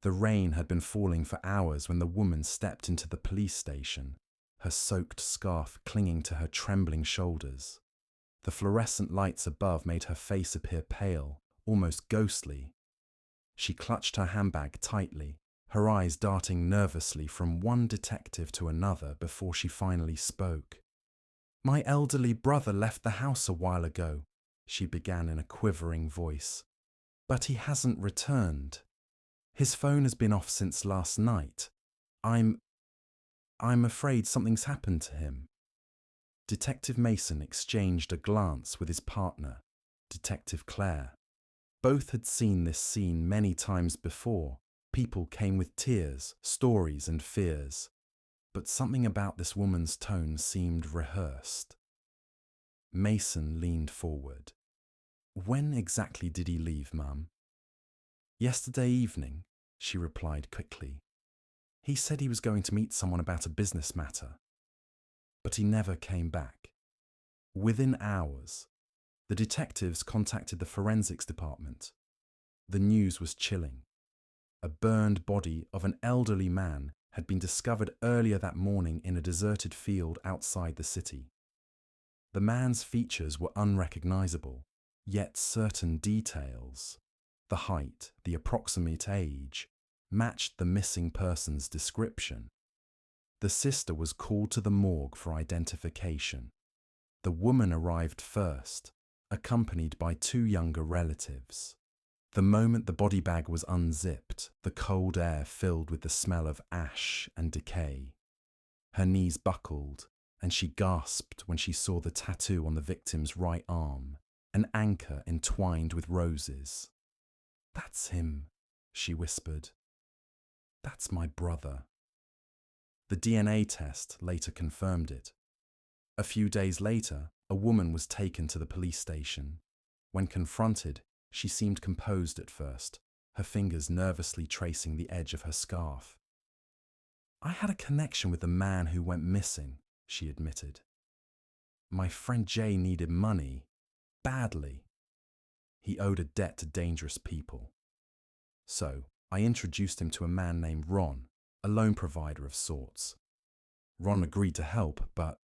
The rain had been falling for hours when the woman stepped into the police station, her soaked scarf clinging to her trembling shoulders. The fluorescent lights above made her face appear pale, almost ghostly. She clutched her handbag tightly, her eyes darting nervously from one detective to another before she finally spoke. "My elderly brother left the house a while ago," she began in a quivering voice. "But he hasn't returned. His phone has been off since last night. I'm afraid something's happened to him." Detective Mason exchanged a glance with his partner, Detective Clare. Both had seen this scene many times before. People came with tears, stories and fears. But something about this woman's tone seemed rehearsed. Mason leaned forward. "When exactly did he leave, Mum?" "Yesterday evening," she replied quickly. "He said he was going to meet someone about a business matter. But he never came back." Within hours, the detectives contacted the forensics department. The news was chilling. A burned body of an elderly man had been discovered earlier that morning in a deserted field outside the city. The man's features were unrecognizable, yet certain details, the height, the approximate age, matched the missing person's description. The sister was called to the morgue for identification. The woman arrived first, accompanied by two younger relatives. The moment the body bag was unzipped, the cold air filled with the smell of ash and decay. Her knees buckled, and she gasped when she saw the tattoo on the victim's right arm, an anchor entwined with roses. "That's him," she whispered. "That's my brother." The DNA test later confirmed it. A few days later, a woman was taken to the police station. When confronted, she seemed composed at first, her fingers nervously tracing the edge of her scarf. "I had a connection with the man who went missing," she admitted. "My friend Jay needed money, badly. He owed a debt to dangerous people. So I introduced him to a man named Ron, a loan provider of sorts. Ron agreed to help, but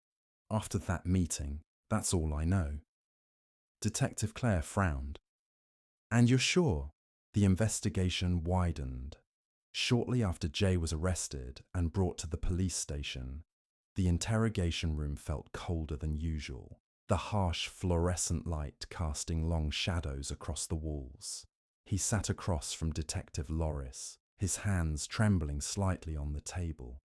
after that meeting, that's all I know." Detective Clare frowned. "And you're sure?" The investigation widened. Shortly after Jay was arrested and brought to the police station, the interrogation room felt colder than usual, the harsh fluorescent light casting long shadows across the walls. He sat across from Detective Loris, his hands trembling slightly on the table.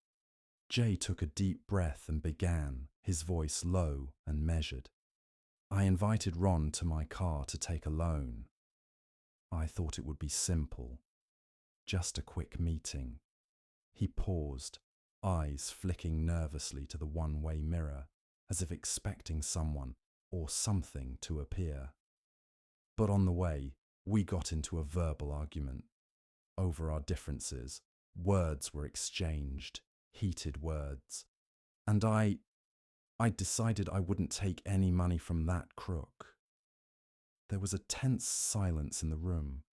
Jay took a deep breath and began, his voice low and measured. "I invited Ron to my car to take a loan. I thought it would be simple. Just a quick meeting." He paused, eyes flicking nervously to the one-way mirror, as if expecting someone or something to appear. "But on the way, we got into a verbal argument. Over our differences, words were exchanged, heated words. And I decided I wouldn't take any money from that crook." There was a tense silence in the room.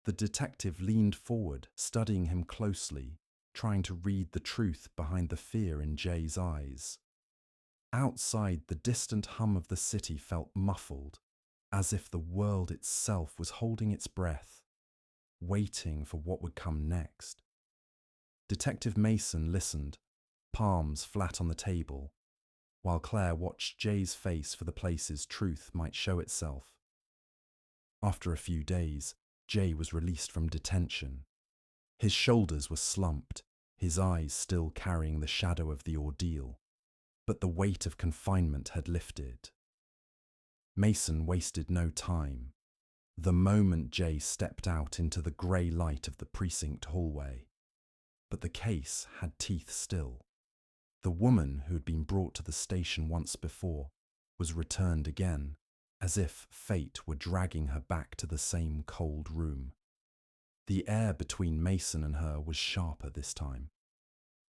The detective leaned forward, studying him closely, trying to read the truth behind the fear in Jay's eyes. Outside, the distant hum of the city felt muffled, as if the world itself was holding its breath, waiting for what would come next. Detective Mason listened, palms flat on the table, while Claire watched Jay's face for the places truth might show itself. After a few days, Jay was released from detention. His shoulders were slumped, his eyes still carrying the shadow of the ordeal, but the weight of confinement had lifted. Mason wasted no time. The moment Jay stepped out into the grey light of the precinct hallway. But the case had teeth still. The woman who had been brought to the station once before was returned again, as if fate were dragging her back to the same cold room. The air between Mason and her was sharper this time.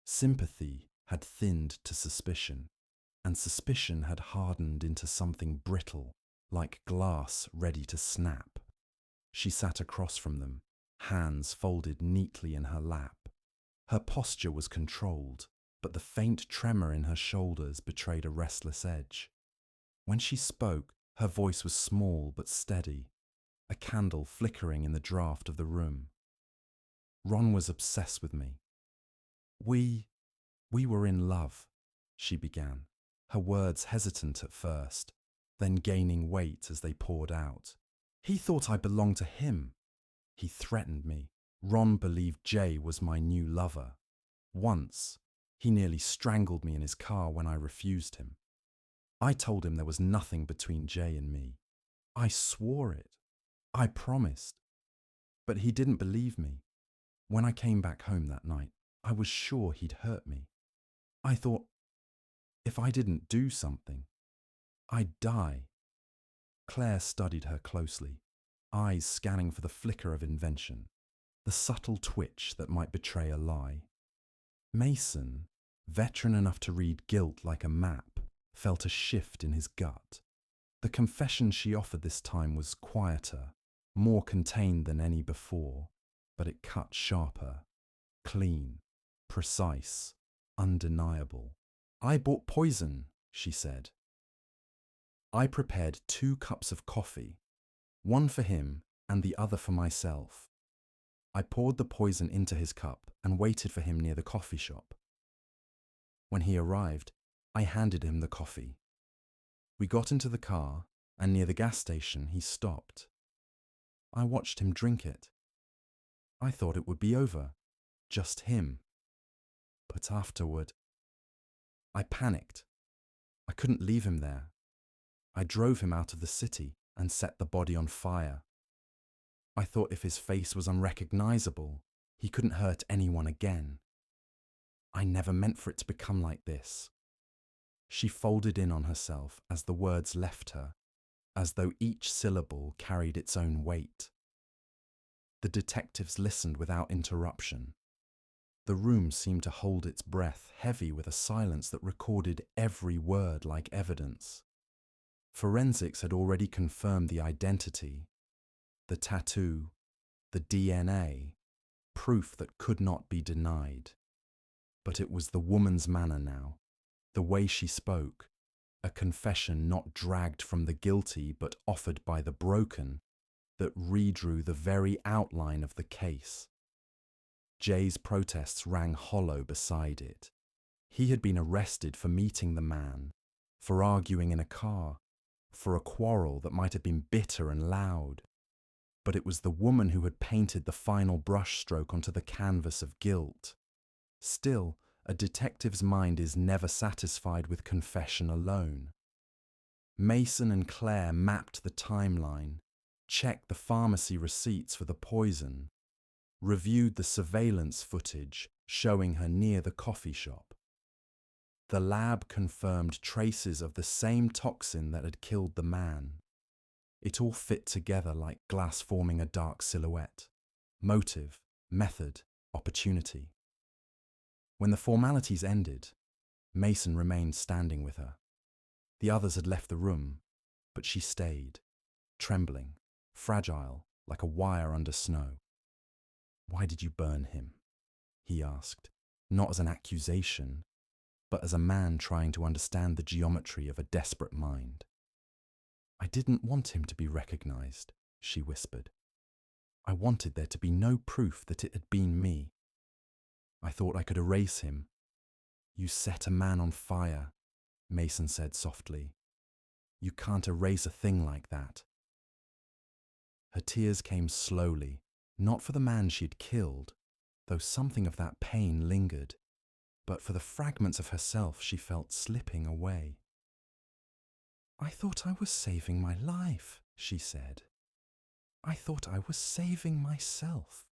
Sympathy had thinned to suspicion, and suspicion had hardened into something brittle, like glass ready to snap. She sat across from them, hands folded neatly in her lap. Her posture was controlled, but the faint tremor in her shoulders betrayed a restless edge. When she spoke, her voice was small but steady, a candle flickering in the draught of the room. Ron was obsessed with me. We were in love, she began, her words hesitant at first, then gaining weight as they poured out. He thought I belonged to him. He threatened me. Ron believed Jay was my new lover. Once, he nearly strangled me in his car when I refused him. I told him there was nothing between Jay and me. I swore it. I promised. But he didn't believe me. When I came back home that night, I was sure he'd hurt me. I thought, if I didn't do something, I'd die. Claire studied her closely, eyes scanning for the flicker of invention, the subtle twitch that might betray a lie. Mason, veteran enough to read guilt like a map, felt a shift in his gut. The confession she offered this time was quieter, more contained than any before, but it cut sharper, clean, precise, undeniable. I bought poison, she said. I prepared 2 cups of coffee, one for him and the other for myself. I poured the poison into his cup and waited for him near the coffee shop. When he arrived, I handed him the coffee. We got into the car, and near the gas station he stopped. I watched him drink it. I thought it would be over, just him. But afterward, I panicked. I couldn't leave him there. I drove him out of the city and set the body on fire. I thought if his face was unrecognizable, he couldn't hurt anyone again. I never meant for it to become like this. She folded in on herself as the words left her, as though each syllable carried its own weight. The detectives listened without interruption. The room seemed to hold its breath, heavy with a silence that recorded every word like evidence. Forensics had already confirmed the identity, the tattoo, the DNA, proof that could not be denied. But it was the woman's manner now, the way she spoke, a confession not dragged from the guilty but offered by the broken, that redrew the very outline of the case. Jay's protests rang hollow beside it. He had been arrested for meeting the man, for arguing in a car, for a quarrel that might have been bitter and loud. But it was the woman who had painted the final brushstroke onto the canvas of guilt. Still, a detective's mind is never satisfied with confession alone. Mason and Claire mapped the timeline, checked the pharmacy receipts for the poison, reviewed the surveillance footage showing her near the coffee shop. The lab confirmed traces of the same toxin that had killed the man. It all fit together like glass forming a dark silhouette. Motive, method, opportunity. When the formalities ended, Mason remained standing with her. The others had left the room, but she stayed, trembling, fragile, like a wire under snow. "Why did you burn him?" he asked, not as an accusation, but as a man trying to understand the geometry of a desperate mind. "I didn't want him to be recognized," she whispered. "I wanted there to be no proof that it had been me. I thought I could erase him." "You set a man on fire," Mason said softly. "You can't erase a thing like that." Her tears came slowly, not for the man she had killed, though something of that pain lingered, but for the fragments of herself she felt slipping away. "I thought I was saving my life," she said. "I thought I was saving myself."